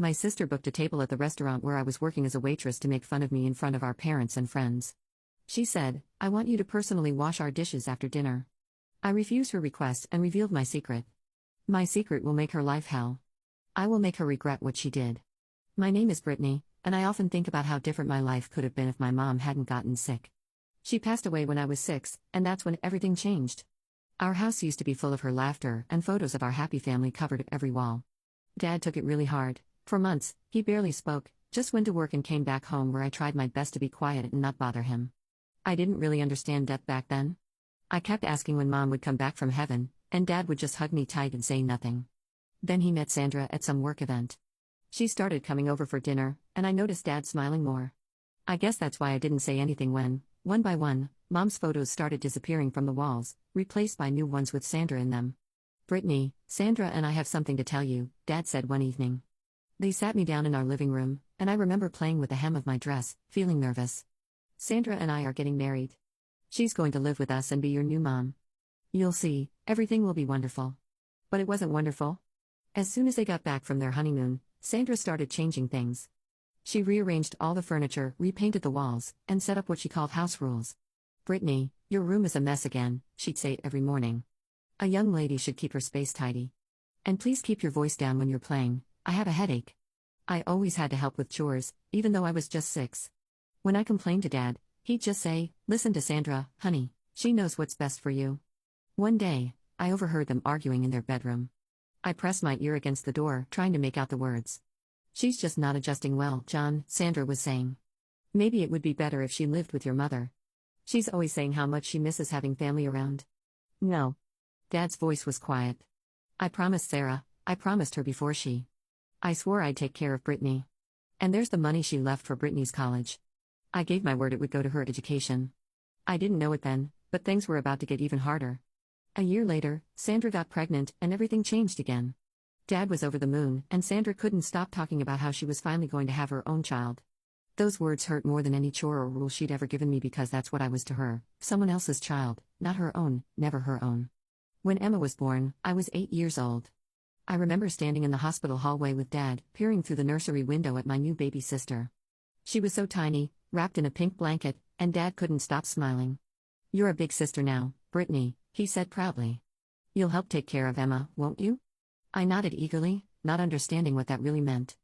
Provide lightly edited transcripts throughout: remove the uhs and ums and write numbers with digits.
My sister booked a table at the restaurant where I was working as a waitress to make fun of me in front of our parents and friends. She said, "I want you to personally wash our dishes after dinner." I refused her request and revealed my secret. My secret will make her life hell. I will make her regret what she did. My name is Brittany, and I often think about how different my life could have been if my mom hadn't gotten sick. She passed away when I was 6, and that's when everything changed. Our house used to be full of her laughter, and photos of our happy family covered every wall. Dad took it really hard. For months, he barely spoke, just went to work and came back home where I tried my best to be quiet and not bother him. I didn't really understand death back then. I kept asking when Mom would come back from heaven, and Dad would just hug me tight and say nothing. Then he met Sandra at some work event. She started coming over for dinner, and I noticed Dad smiling more. I guess that's why I didn't say anything when, one by one, Mom's photos started disappearing from the walls, replaced by new ones with Sandra in them. "Brittany, Sandra and I have something to tell you," Dad said one evening. They sat me down in our living room, and I remember playing with the hem of my dress, feeling nervous. "Sandra and I are getting married. She's going to live with us and be your new mom. You'll see, everything will be wonderful." But it wasn't wonderful. As soon as they got back from their honeymoon, Sandra started changing things. She rearranged all the furniture, repainted the walls, and set up what she called house rules. "Brittany, your room is a mess again," she'd say every morning. "A young lady should keep her space tidy. And please keep your voice down when you're playing. I have a headache." I always had to help with chores, even though I was just 6. When I complained to Dad, he'd just say, "Listen to Sandra, honey, she knows what's best for you." One day, I overheard them arguing in their bedroom. I pressed my ear against the door, trying to make out the words. "She's just not adjusting well, John," Sandra was saying. "Maybe it would be better if she lived with your mother. She's always saying how much she misses having family around." "No." Dad's voice was quiet. "I promised Sarah, I promised her before I swore I'd take care of Brittany. And there's the money she left for Brittany's college. I gave my word it would go to her education." I didn't know it then, but things were about to get even harder. A year later, Sandra got pregnant and everything changed again. Dad was over the moon, and Sandra couldn't stop talking about how she was finally going to have her own child. Those words hurt more than any chore or rule she'd ever given me because that's what I was to her, someone else's child, not her own, never her own. When Emma was born, I was 8 years old. I remember standing in the hospital hallway with Dad, peering through the nursery window at my new baby sister. She was so tiny, wrapped in a pink blanket, and Dad couldn't stop smiling. "You're a big sister now, Brittany," he said proudly. "You'll help take care of Emma, won't you?" I nodded eagerly, not understanding what that really meant.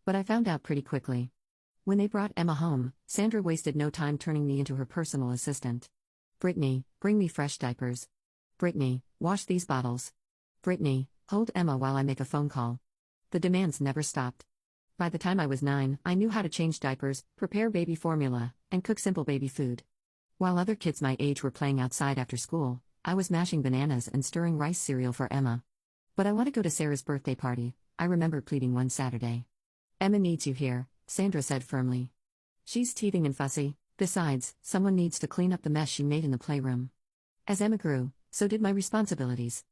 But I found out pretty quickly. When they brought Emma home, Sandra wasted no time turning me into her personal assistant. "Brittany, bring me fresh diapers. Brittany, wash these bottles. Brittany, hold Emma while I make a phone call." The demands never stopped. By the time I was 9, I knew how to change diapers, prepare baby formula, and cook simple baby food. While other kids my age were playing outside after school, I was mashing bananas and stirring rice cereal for Emma. "But I want to go to Sarah's birthday party," I remember pleading one Saturday. "Emma needs you here," Sandra said firmly. "She's teething and fussy. Besides, someone needs to clean up the mess she made in the playroom." As Emma grew, so did my responsibilities.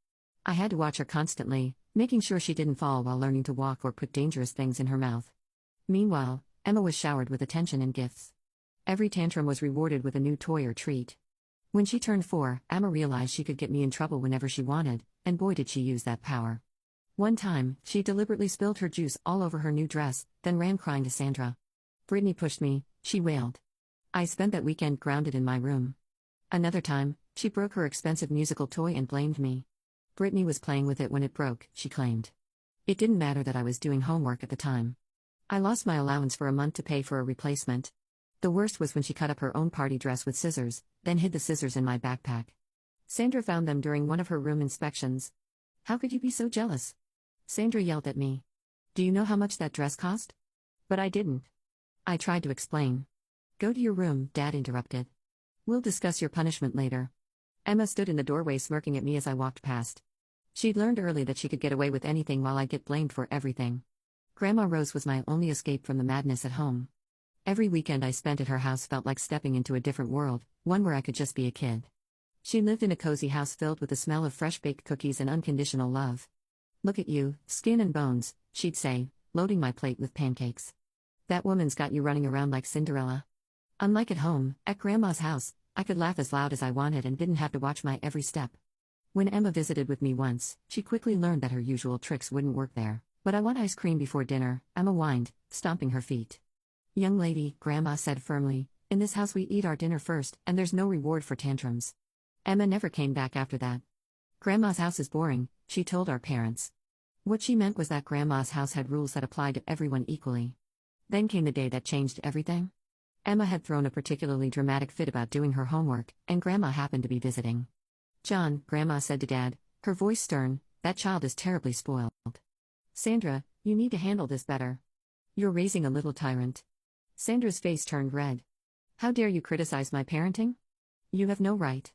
I had to watch her constantly, making sure she didn't fall while learning to walk or put dangerous things in her mouth. Meanwhile, Emma was showered with attention and gifts. Every tantrum was rewarded with a new toy or treat. When she turned 4, Emma realized she could get me in trouble whenever she wanted, and boy did she use that power. One time, she deliberately spilled her juice all over her new dress, then ran crying to Sandra. "Brittany pushed me," she wailed. I spent that weekend grounded in my room. Another time, she broke her expensive musical toy and blamed me. "Brittany was playing with it when it broke," she claimed. It didn't matter that I was doing homework at the time. I lost my allowance for a month to pay for a replacement. The worst was when she cut up her own party dress with scissors, then hid the scissors in my backpack. Sandra found them during one of her room inspections. "How could you be so jealous?" Sandra yelled at me. "Do you know how much that dress cost?" But I didn't. I tried to explain. "Go to your room," Dad interrupted. "We'll discuss your punishment later." Emma stood in the doorway smirking at me as I walked past. She'd learned early that she could get away with anything while I'd get blamed for everything. Grandma Rose was my only escape from the madness at home. Every weekend I spent at her house felt like stepping into a different world, one where I could just be a kid. She lived in a cozy house filled with the smell of fresh-baked cookies and unconditional love. "Look at you, skin and bones," she'd say, loading my plate with pancakes. "That woman's got you running around like Cinderella." Unlike at home, at Grandma's house, I could laugh as loud as I wanted and didn't have to watch my every step. When Emma visited with me once, she quickly learned that her usual tricks wouldn't work there. But I want ice cream before dinner, Emma whined, stomping her feet. Young lady, Grandma said firmly, in this house we eat our dinner first, and there's no reward for tantrums. Emma never came back after that. Grandma's house is boring, she told our parents. What she meant was that Grandma's house had rules that applied to everyone equally. Then came the day that changed everything. Emma had thrown a particularly dramatic fit about doing her homework, and Grandma happened to be visiting. John, Grandma said to Dad, her voice stern, that child is terribly spoiled. Sandra, you need to handle this better. You're raising a little tyrant. Sandra's face turned red. How dare you criticize my parenting? You have no right.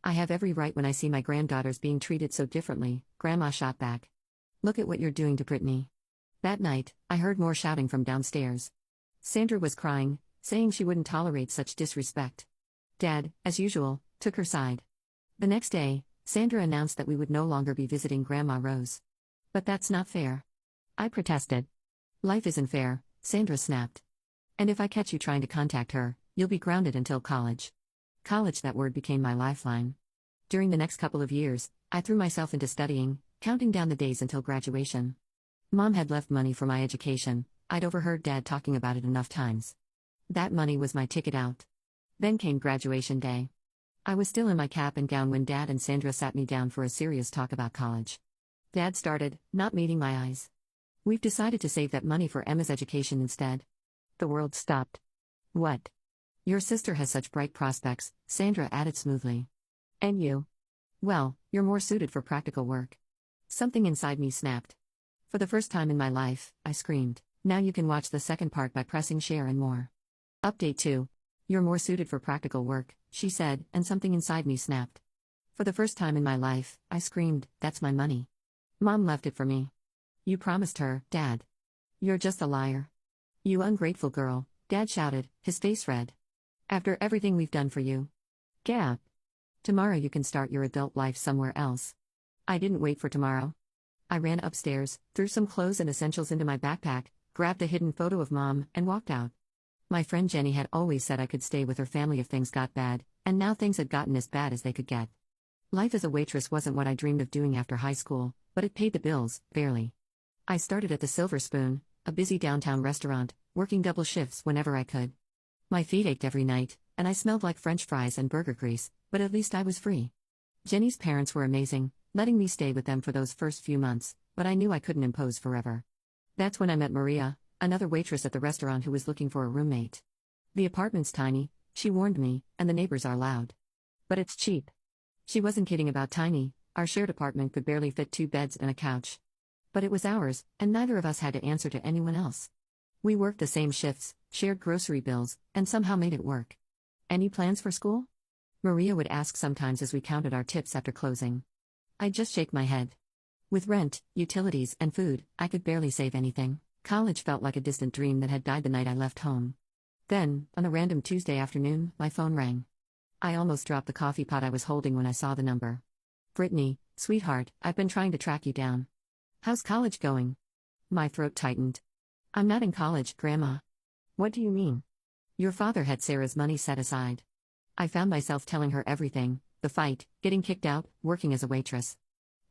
I have every right when I see my granddaughters being treated so differently, Grandma shot back. Look at what you're doing to Brittany. That night, I heard more shouting from downstairs. Sandra was crying, saying she wouldn't tolerate such disrespect. Dad, as usual, took her side. The next day, Sandra announced that we would no longer be visiting Grandma Rose. But that's not fair. I protested. Life isn't fair, Sandra snapped. And if I catch you trying to contact her, you'll be grounded until college. College, that word became my lifeline. During the next couple of years, I threw myself into studying, counting down the days until graduation. Mom had left money for my education, I'd overheard Dad talking about it enough times. That money was my ticket out. Then came graduation day. I was still in my cap and gown when Dad and Sandra sat me down for a serious talk about college. Dad started, not meeting my eyes. We've decided to save that money for Emma's education instead. The world stopped. What? Your sister has such bright prospects, Sandra added smoothly. And you? Well, you're more suited for practical work. Something inside me snapped. For the first time in my life, I screamed. Now you can watch the second part by pressing share and more. Update 2. You're more suited for practical work, she said, and something inside me snapped. For the first time in my life, I screamed, that's my money. Mom left it for me. You promised her, Dad. You're just a liar. You ungrateful girl, Dad shouted, his face red. After everything we've done for you. Gap. Tomorrow you can start your adult life somewhere else. I didn't wait for tomorrow. I ran upstairs, threw some clothes and essentials into my backpack, grabbed a hidden photo of Mom, and walked out. My friend Jenny had always said I could stay with her family if things got bad, and now things had gotten as bad as they could get. Life as a waitress wasn't what I dreamed of doing after high school, but it paid the bills, barely. I started at the Silver Spoon, a busy downtown restaurant, working double shifts whenever I could. My feet ached every night, and I smelled like French fries and burger grease, but at least I was free. Jenny's parents were amazing, letting me stay with them for those first few months, but I knew I couldn't impose forever. That's when I met Maria, another waitress at the restaurant who was looking for a roommate. The apartment's tiny, she warned me, and the neighbors are loud. But it's cheap. She wasn't kidding about tiny, our shared apartment could barely fit 2 beds and a couch. But it was ours, and neither of us had to answer to anyone else. We worked the same shifts, shared grocery bills, and somehow made it work. Any plans for school? Maria would ask sometimes as we counted our tips after closing. I'd just shake my head. With rent, utilities, and food, I could barely save anything. College felt like a distant dream that had died the night I left home. Then, on a random Tuesday afternoon, my phone rang. I almost dropped the coffee pot I was holding when I saw the number. Brittany, sweetheart, I've been trying to track you down. How's college going? My throat tightened. I'm not in college, Grandma. What do you mean? Your father had Sarah's money set aside. I found myself telling her everything, the fight, getting kicked out, working as a waitress.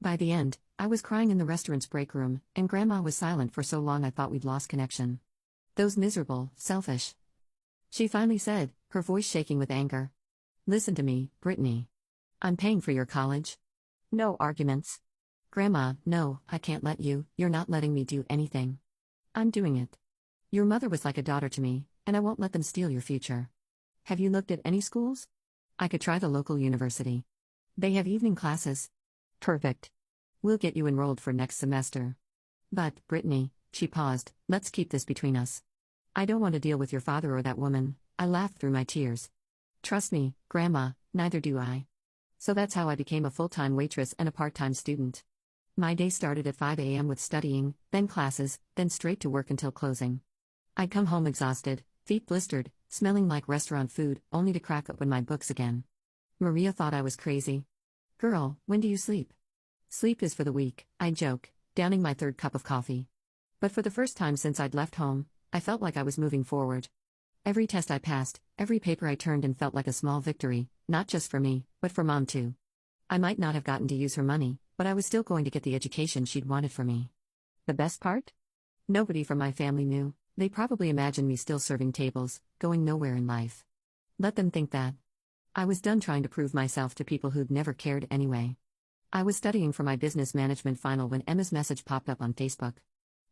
By the end, I was crying in the restaurant's break room, and Grandma was silent for so long I thought we'd lost connection. Those miserable, selfish. She finally said, her voice shaking with anger. Listen to me, Brittany. I'm paying for your college. No arguments. Grandma, no, I can't let you, you're not letting me do anything. I'm doing it. Your mother was like a daughter to me, and I won't let them steal your future. Have you looked at any schools? I could try the local university. They have evening classes. Perfect. We'll get you enrolled for next semester. But, Brittany, she paused, let's keep this between us. I don't want to deal with your father or that woman, I laughed through my tears. Trust me, Grandma, neither do I. So that's how I became a full-time waitress and a part-time student. My day started at 5 a.m. with studying, then classes, then straight to work until closing. I'd come home exhausted, feet blistered, smelling like restaurant food, only to crack open my books again. Maria thought I was crazy. Girl, when do you sleep? Sleep is for the weak, I joke, downing my 3rd cup of coffee. But for the first time since I'd left home, I felt like I was moving forward. Every test I passed, every paper I turned in felt like a small victory, not just for me, but for Mom too. I might not have gotten to use her money, but I was still going to get the education she'd wanted for me. The best part? Nobody from my family knew. They probably imagined me still serving tables, going nowhere in life. Let them think that. I was done trying to prove myself to people who'd never cared anyway. I was studying for my business management final when Emma's message popped up on Facebook.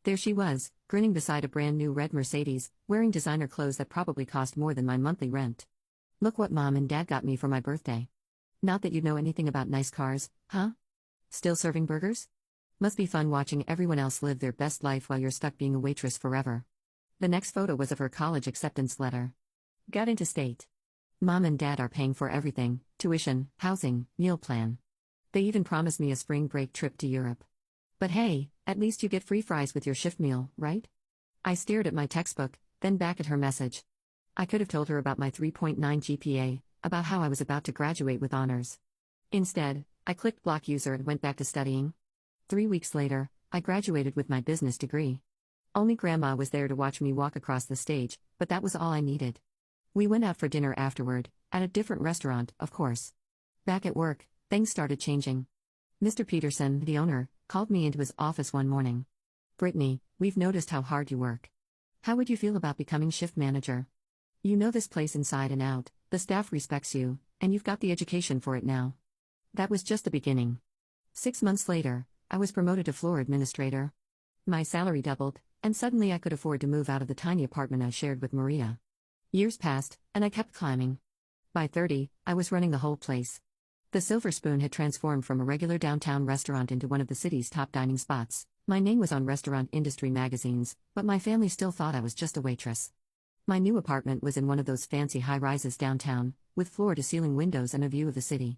There she was, grinning beside a brand new red Mercedes, wearing designer clothes that probably cost more than my monthly rent. Look what Mom and Dad got me for my birthday. Not that you know anything about nice cars, huh? Still serving burgers? Must be fun watching everyone else live their best life while you're stuck being a waitress forever. The next photo was of her college acceptance letter. Got into state. Mom and Dad are paying for everything: tuition, housing, meal plan. They even promised me a spring break trip to Europe. But hey, at least you get free fries with your shift meal, right? I stared at my textbook, then back at her message. I could have told her about my 3.9 GPA, about how I was about to graduate with honors. Instead, I clicked block user and went back to studying. 3 weeks later, I graduated with my business degree. Only Grandma was there to watch me walk across the stage, but that was all I needed. We went out for dinner afterward, at a different restaurant, of course. Back at work, things started changing. Mr. Peterson, the owner, called me into his office one morning. "Brittany, we've noticed how hard you work. How would you feel about becoming shift manager? You know this place inside and out, the staff respects you, and you've got the education for it now." That was just the beginning. 6 months later, I was promoted to floor administrator. My salary doubled, and suddenly I could afford to move out of the tiny apartment I shared with Maria. Years passed, and I kept climbing. By 30, I was running the whole place. The Silver Spoon had transformed from a regular downtown restaurant into one of the city's top dining spots. My name was on restaurant industry magazines, but my family still thought I was just a waitress. My new apartment was in one of those fancy high-rises downtown, with floor-to-ceiling windows and a view of the city.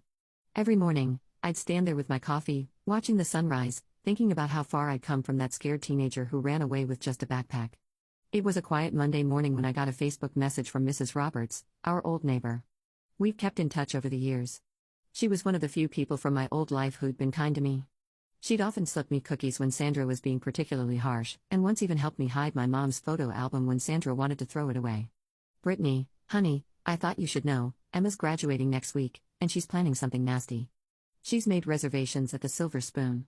Every morning, I'd stand there with my coffee, watching the sunrise, thinking about how far I'd come from that scared teenager who ran away with just a backpack. It was a quiet Monday morning when I got a Facebook message from Mrs. Roberts, our old neighbor. We've kept in touch over the years. She was one of the few people from my old life who'd been kind to me. She'd often slipped me cookies when Sandra was being particularly harsh, and once even helped me hide my mom's photo album when Sandra wanted to throw it away. "Brittany, honey, I thought you should know, Emma's graduating next week, and she's planning something nasty. She's made reservations at the Silver Spoon.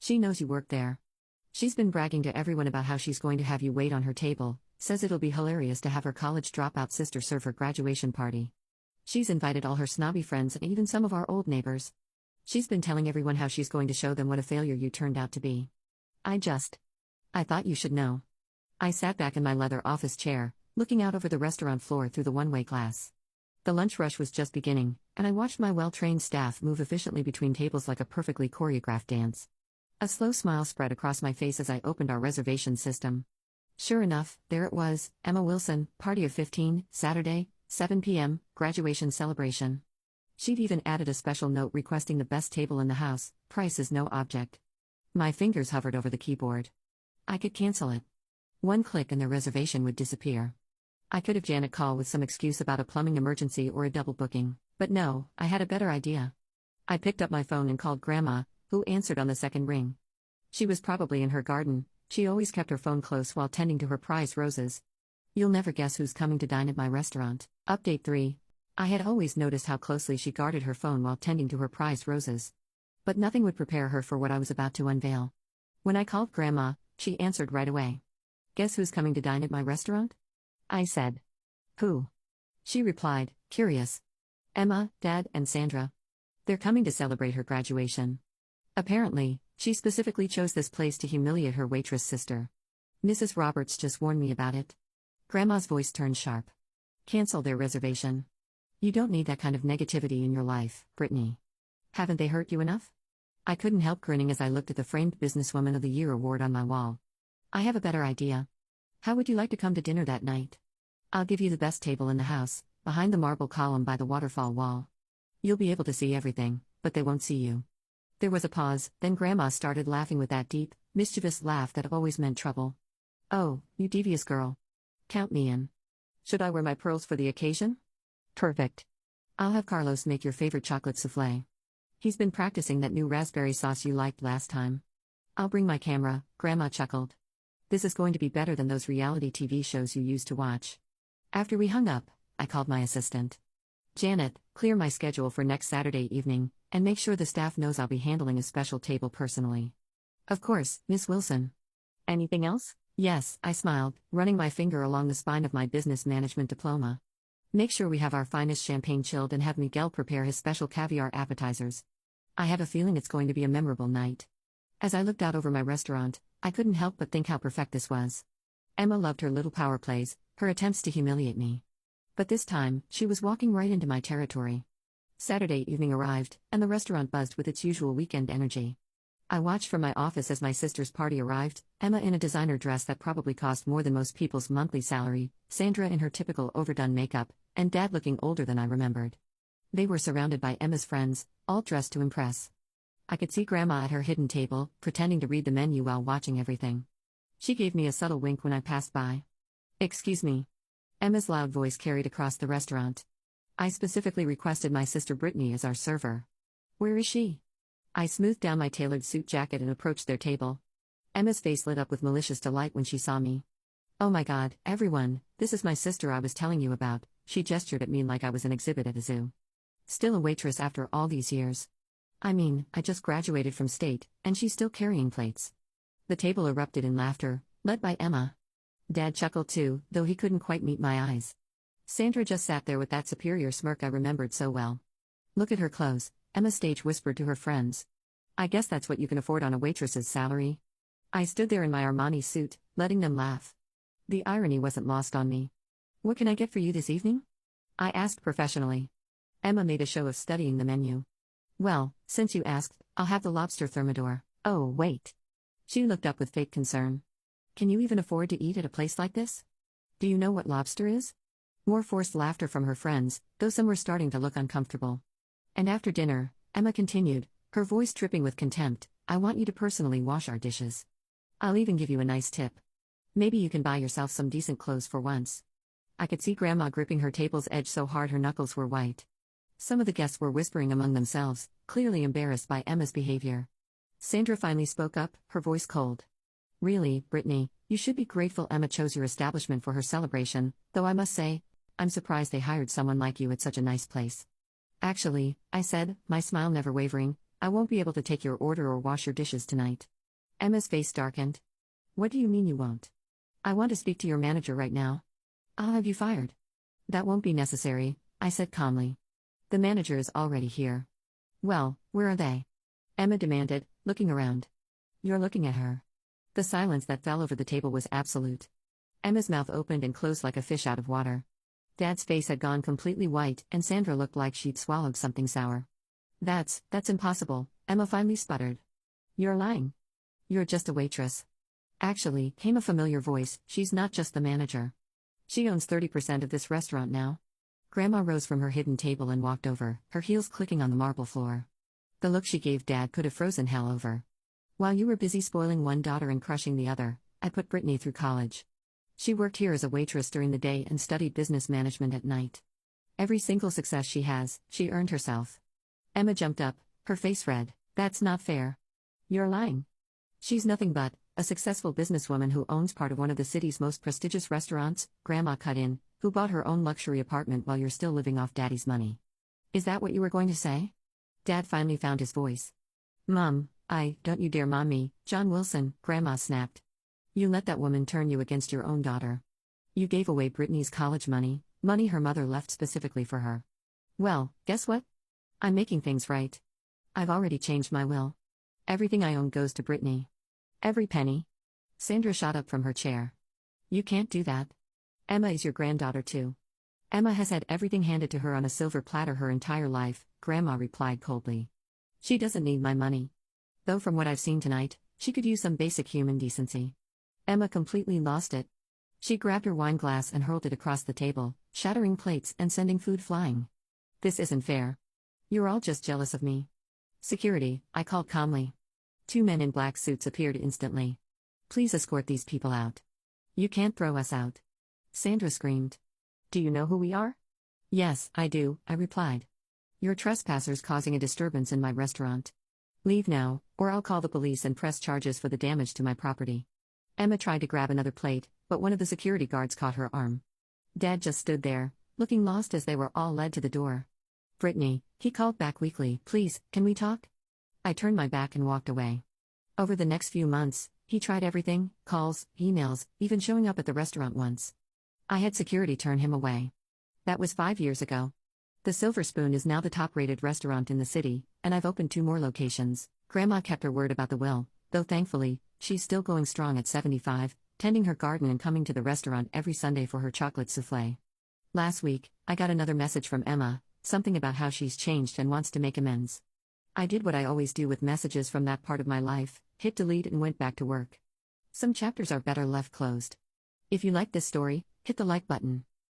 She knows you work there. She's been bragging to everyone about how she's going to have you wait on her table, says it'll be hilarious to have her college dropout sister serve her graduation party. She's invited all her snobby friends and even some of our old neighbors. She's been telling everyone how she's going to show them what a failure you turned out to be. I thought you should know." I sat back in my leather office chair, looking out over the restaurant floor through the one-way glass. The lunch rush was just beginning, and I watched my well-trained staff move efficiently between tables like a perfectly choreographed dance. A slow smile spread across my face as I opened our reservation system. Sure enough, there it was, Emma Wilson, party of 15, Saturday, 7 p.m., graduation celebration. She'd even added a special note requesting the best table in the house, price is no object. My fingers hovered over the keyboard. I could cancel it. One click and their reservation would disappear. I could have Janet call with some excuse about a plumbing emergency or a double booking, but no, I had a better idea. I picked up my phone and called Grandma, who answered on the second ring. She was probably in her garden. She always kept her phone close while tending to her prized roses. "You'll never guess who's coming to dine at my restaurant." Update 3. I had always noticed how closely she guarded her phone while tending to her prized roses. But nothing would prepare her for what I was about to unveil. When I called Grandma, she answered right away. "Guess who's coming to dine at my restaurant?" I said. "Who?" She replied, curious. "Emma, Dad, and Sandra. They're coming to celebrate her graduation." Apparently, she specifically chose this place to humiliate her waitress sister. "Mrs. Roberts just warned me about it." Grandma's voice turned sharp. "Cancel their reservation. You don't need that kind of negativity in your life, Brittany. Haven't they hurt you enough?" I couldn't help grinning as I looked at the framed Businesswoman of the Year award on my wall. "I have a better idea. How would you like to come to dinner that night? I'll give you the best table in the house, behind the marble column by the waterfall wall. You'll be able to see everything, but they won't see you." There was a pause, then Grandma started laughing with that deep, mischievous laugh that always meant trouble. "Oh, you devious girl. Count me in. Should I wear my pearls for the occasion?" "Perfect. I'll have Carlos make your favorite chocolate soufflé. He's been practicing that new raspberry sauce you liked last time. I'll bring my camera," Grandma chuckled. "This is going to be better than those reality TV shows you used to watch." After we hung up, I called my assistant. "Janet, clear my schedule for next Saturday evening, and make sure the staff knows I'll be handling a special table personally." "Of course, Miss Wilson." Anything else? Yes, I smiled, running my finger along the spine of my business management diploma. Make sure we have our finest champagne chilled and have Miguel prepare his special caviar appetizers. I have a feeling it's going to be a memorable night. As I looked out over my restaurant, I couldn't help but think how perfect this was. Emma loved her little power plays, her attempts to humiliate me. But this time, she was walking right into my territory. Saturday evening arrived, and the restaurant buzzed with its usual weekend energy. I watched from my office as my sister's party arrived, Emma in a designer dress that probably cost more than most people's monthly salary, Sandra in her typical overdone makeup, and Dad looking older than I remembered. They were surrounded by Emma's friends, all dressed to impress. I could see Grandma at her hidden table, pretending to read the menu while watching everything. She gave me a subtle wink when I passed by. "Excuse me." Emma's loud voice carried across the restaurant. "I specifically requested my sister Brittany as our server." "Where is she?" I smoothed down my tailored suit jacket and approached their table. Emma's face lit up with malicious delight when she saw me. "Oh my God, everyone, this is my sister I was telling you about," she gestured at me like I was an exhibit at a zoo. "Still a waitress after all these years. I mean, I just graduated from state, and she's still carrying plates." The table erupted in laughter, led by Emma. Dad chuckled too, though he couldn't quite meet my eyes. Sandra just sat there with that superior smirk I remembered so well. "Look at her clothes," Emma stage whispered to her friends. "I guess that's what you can afford on a waitress's salary." I stood there in my Armani suit, letting them laugh. The irony wasn't lost on me. "What can I get for you this evening?" I asked professionally. Emma made a show of studying the menu. "Well, since you asked, I'll have the lobster thermidor." "Oh, wait." She looked up with fake concern. "Can you even afford to eat at a place like this? Do you know what lobster is?" More forced laughter from her friends, though some were starting to look uncomfortable. "And after dinner," Emma continued, her voice dripping with contempt, "I want you to personally wash our dishes. I'll even give you a nice tip. Maybe you can buy yourself some decent clothes for once." I could see Grandma gripping her table's edge so hard her knuckles were white. Some of the guests were whispering among themselves, clearly embarrassed by Emma's behavior. Sandra finally spoke up, her voice cold. "Really, Brittany, you should be grateful Emma chose your establishment for her celebration, though I must say, I'm surprised they hired someone like you at such a nice place." "Actually," I said, my smile never wavering, "I won't be able to take your order or wash your dishes tonight." Emma's face darkened. "What do you mean you won't?" "I want to speak to your manager right now." "I'll have you fired." "That won't be necessary," I said calmly. "The manager is already here." "Well, where are they?" Emma demanded, looking around. "You're looking at her." The silence that fell over the table was absolute. Emma's mouth opened and closed like a fish out of water. Dad's face had gone completely white, and Sandra looked like she'd swallowed something sour. That's impossible," Emma finally sputtered. "You're lying. You're just a waitress." "Actually," came a familiar voice, "she's not just the manager. She owns 30% of this restaurant now." Grandma rose from her hidden table and walked over, her heels clicking on the marble floor. The look she gave Dad could have frozen hell over. "While you were busy spoiling one daughter and crushing the other, I put Brittany through college. She worked here as a waitress during the day and studied business management at night. Every single success she has, she earned herself." Emma jumped up, her face red. "That's not fair. You're lying." "She's nothing but a successful businesswoman who owns part of one of the city's most prestigious restaurants," Grandma cut in, "who bought her own luxury apartment while you're still living off Daddy's money." "Is that what you were going to say?" Dad finally found his voice. "Mom, don't you dare mom me, John Wilson," Grandma snapped. "You let that woman turn you against your own daughter. You gave away Brittany's college money her mother left specifically for her. Well, guess what? I'm making things right. I've already changed my will. Everything I own goes to Brittany. Every penny." Sandra shot up from her chair. "You can't do that. Emma is your granddaughter too." "Emma has had everything handed to her on a silver platter her entire life," Grandma replied coldly. "She doesn't need my money. Though from what I've seen tonight, she could use some basic human decency." Emma completely lost it. She grabbed her wine glass and hurled it across the table, shattering plates and sending food flying. "This isn't fair. You're all just jealous of me." "Security," I called calmly. 2 men in black suits appeared instantly. "Please escort these people out." "You can't throw us out," Sandra screamed. "Do you know who we are?" "Yes, I do," I replied. "You're trespassers causing a disturbance in my restaurant. Leave now, or I'll call the police and press charges for the damage to my property." Emma tried to grab another plate, but one of the security guards caught her arm. Dad just stood there, looking lost as they were all led to the door. "Brittany," he called back weakly, "please, can we talk?" I turned my back and walked away. Over the next few months, He tried everything: calls, emails, even showing up at the restaurant once. I had security turn him away. That was 5 years ago. The Silver Spoon is now the top-rated restaurant in the city, and I've opened 2 more locations. Grandma kept her word about the will, though thankfully, she's still going strong at 75, tending her garden and coming to the restaurant every Sunday for her chocolate soufflé. Last week, I got another message from Emma, something about how she's changed and wants to make amends. I did what I always do with messages from that part of my life, hit delete and went back to work. Some chapters are better left closed. If you like this story, hit the like button.